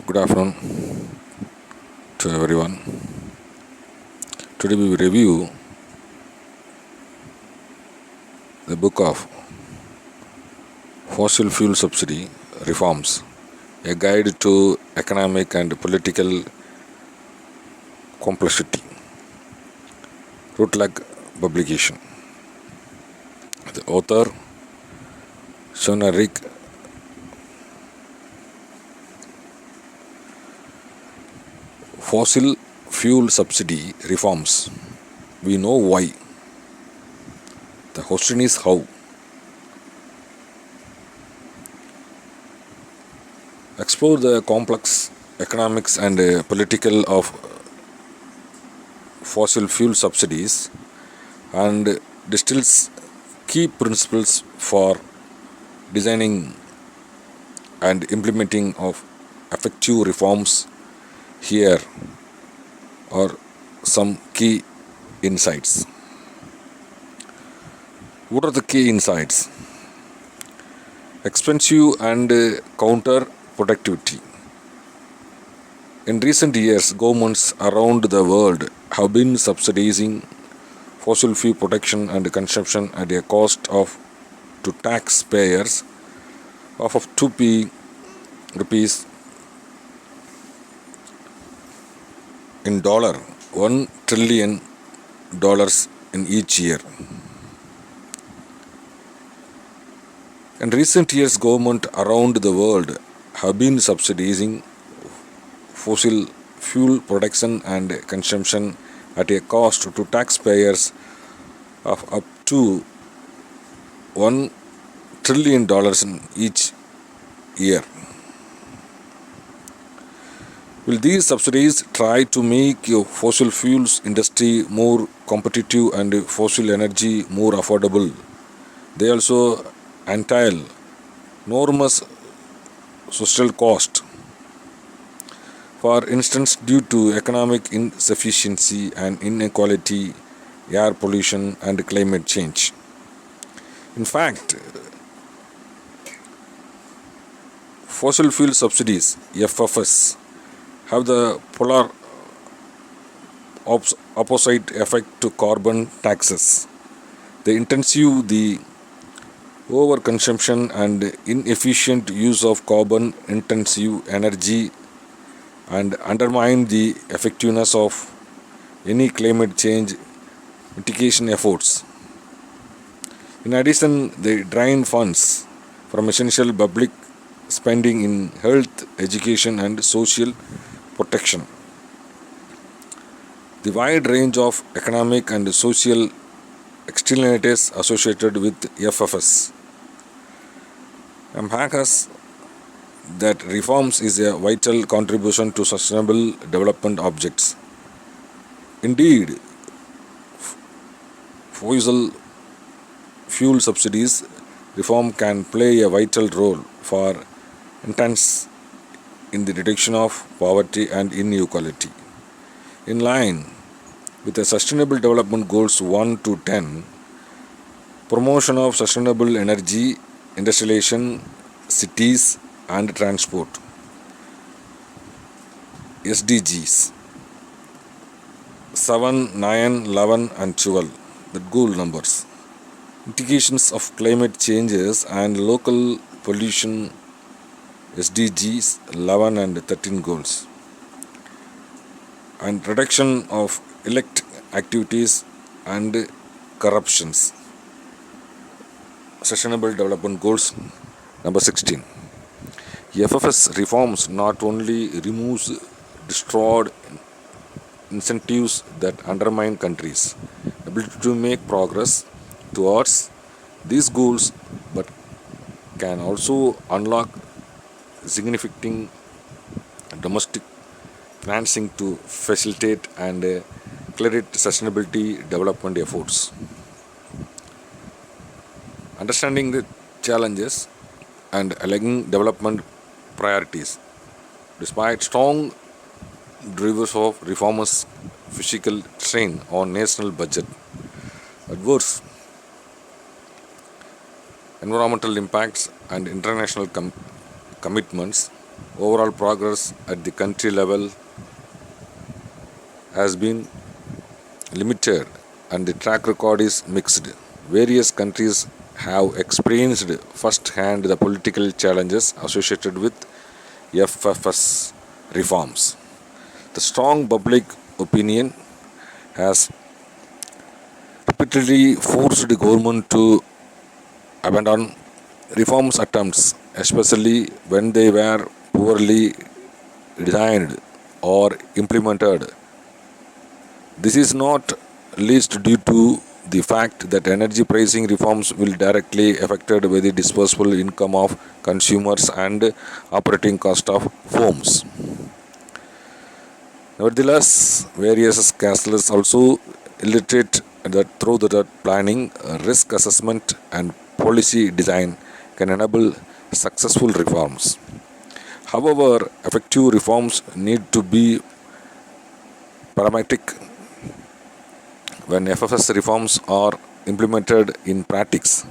Good afternoon to everyone. Today we will review the book of Fossil Fuel Subsidy Reforms, a guide to economic and political complexity. Rootlag publication. The author Sonaric Fossil Fuel Subsidy Reforms. We know why. The question is how. Explore the complex economics and political of fossil fuel subsidies and distills key principles for designing and implementing of effective reforms. Here are some key insights. What are the key insights? Expensive and counterproductivity. In recent years, governments around the world have been subsidizing fossil fuel production and consumption at a cost of to taxpayers of 2p rupees in $1 trillion in each year. In recent years, governments around the world have been subsidizing fossil fuel production and consumption at a cost to taxpayers of up to $1 trillion in each year. Will these subsidies try to make fossil fuels industry more competitive and fossil energy more affordable? They also entail enormous social cost. For instance, due to economic insufficiency and inequality, air pollution and climate change. In fact, fossil fuel subsidies, FFS, have the polar opposite effect to carbon taxes. They intensify the overconsumption and inefficient use of carbon-intensive energy and undermine the effectiveness of any climate change mitigation efforts. In addition, they drain funds from essential public spending in health, education and social protection. The wide range of economic and social externalities associated with FFS emphasis that reforms is a vital contribution to sustainable development objectives. Indeed, fossil fuel subsidies reform can play a vital role for enhance in the reduction of poverty and inequality. In line with the Sustainable Development Goals 1 to 10, promotion of sustainable energy, industrialization, cities and transport, SDGs 7, 9, 11 and 12, the goal numbers. Mitigations of climate changes and local pollution, SDGs 11 and 13 goals, and reduction of elect activities and corruptions, Sustainable Development Goals number 16. FFS reforms not only removes destroyed incentives that undermine countries' ability to make progress towards these goals, but can also unlock significant domestic financing to facilitate and accelerate sustainability development efforts. Understanding the challenges and aligning development priorities. Despite strong drivers of reformers' fiscal strain on national budget, adverse environmental impacts and international commitments, overall progress at the country level has been limited and the track record is mixed. Various countries have experienced first-hand the political challenges associated with FFS reforms. The strong public opinion has repeatedly forced the government to abandon reforms attempts, especially when they were poorly designed or implemented. This is not least due to the fact that energy pricing reforms will directly affected by the disposable income of consumers and operating cost of firms. Nevertheless, various castles also illustrate that through the planning, risk assessment, and policy design can enable successful reforms. However, effective reforms need to be pragmatic. When FFS reforms are implemented in practice,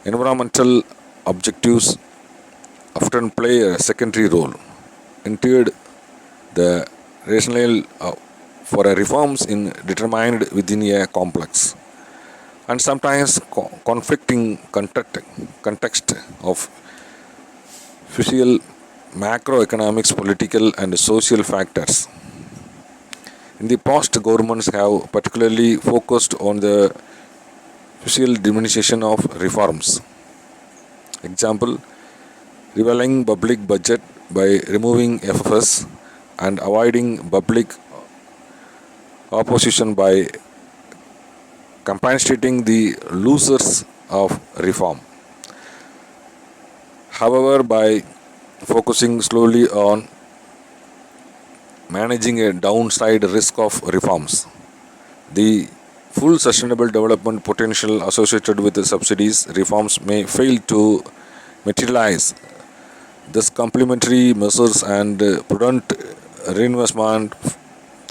environmental objectives often play a secondary role. Indeed, the rationale for a reforms in determined within a complex and sometimes conflicting context of physical, macroeconomics, political, and social factors. In the past, governments have particularly focused on the physical diminution of reforms. Example, revealing public budget by removing FFS and avoiding public opposition by compensating the losers of reform. However, by focusing slowly on managing a downside risk of reforms, the full sustainable development potential associated with the subsidies reforms may fail to materialize. Thus, complementary measures and prudent reinvestment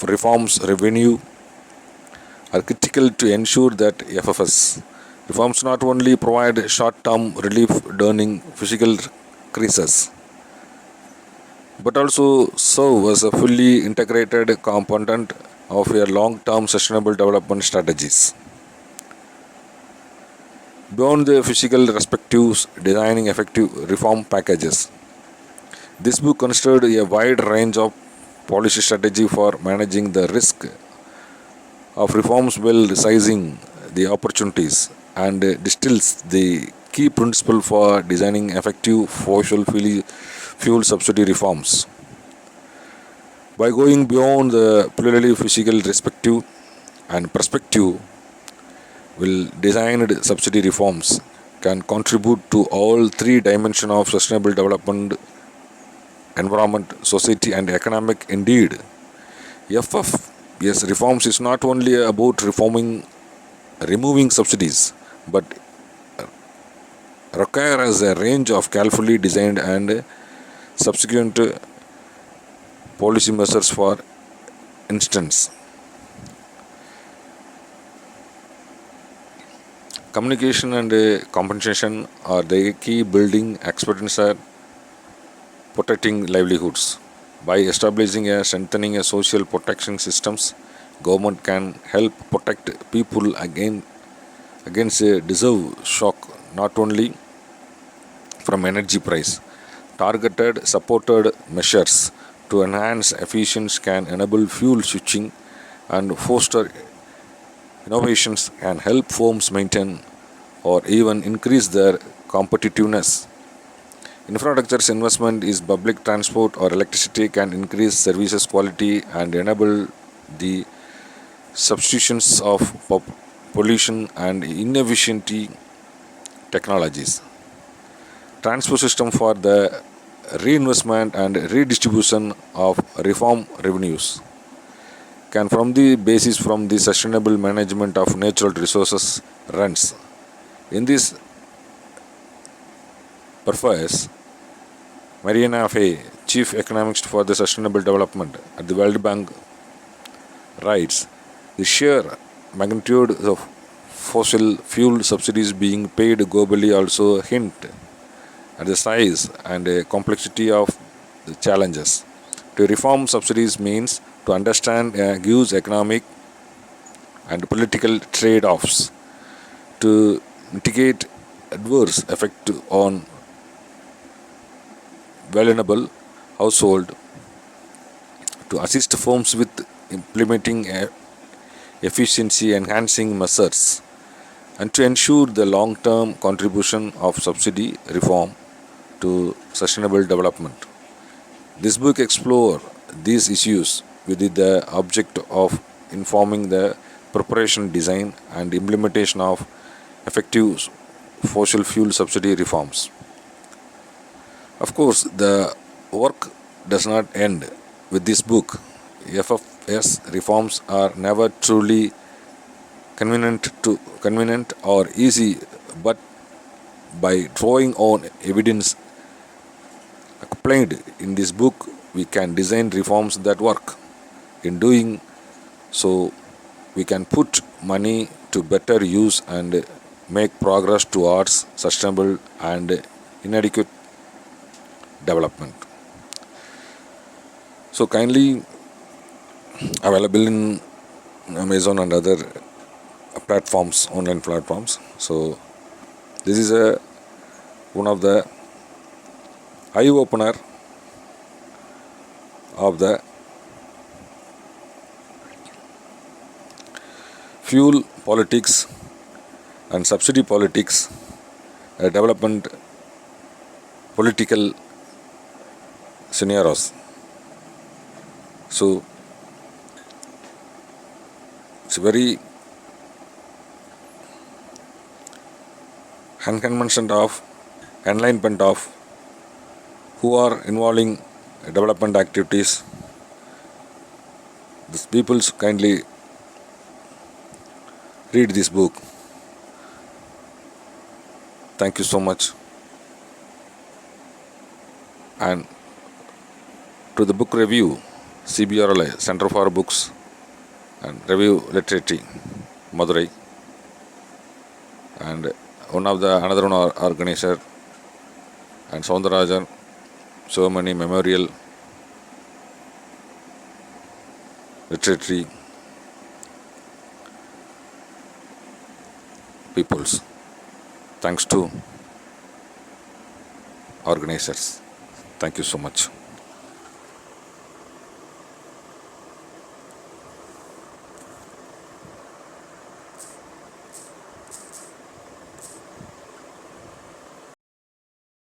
reforms revenue are critical to ensure that FFS reforms not only provide short-term relief during physical crises, but also serve as a fully integrated component of a long-term sustainable development strategies. Beyond the physical perspectives, designing effective reform packages. This book considered a wide range of policy strategy for managing the risk of reforms while resizing the opportunities and distills the key principle for designing effective fossil fuel subsidy reforms. By going beyond the purely physical perspective, will designed subsidy reforms can contribute to all three dimensions of sustainable development: environment, society, and economic. Indeed, FFS reforms is not only about removing subsidies, but requires a range of carefully designed and subsequent policy measures. For instance, communication and compensation are the key building expertise at protecting livelihoods. By establishing and strengthening a social protection systems, government can help protect people against a deserved shock, not only from energy price. Targeted supported measures to enhance efficiency can enable fuel switching and foster innovations, can help firms maintain or even increase their competitiveness. Infrastructure's investment is public transport or electricity can increase services quality and enable the substitutions of pollution and inefficient technologies. Transport system for the reinvestment and redistribution of reform revenues can from the basis from the sustainable management of natural resources runs. In this purpose, Mariana Fay, chief economist for the sustainable development at the World Bank, writes, the sheer magnitude of fossil fuel subsidies being paid globally also hint at the size and complexity of the challenges. To reform subsidies means to understand gives economic and political trade-offs, to mitigate adverse effect on vulnerable household, to assist firms with implementing efficiency enhancing measures, and to ensure the long-term contribution of subsidy reform to sustainable development. This book explores these issues with the object of informing the preparation, design, and implementation of effective fossil fuel subsidy reforms. Of course, the work does not end with this book. FFS reforms are never truly convenient or easy, but by drawing on evidence explained in this book, we can design reforms that work. In doing so, we can put money to better use and make progress towards sustainable and inadequate development. So kindly available in Amazon and other platforms, online platforms. So this is one of the eye opener of the fuel politics and subsidy politics, development political scenarios. So it's very enlightenment of who are involving development activities. These people kindly read this book. Thank you so much. And to the book review, CBRLI, Center for Books and Review Literature, Madurai, and another one organizer, and Soundarajan Sovamani Memorial Literary peoples. Thanks to organizers. Thank you so much.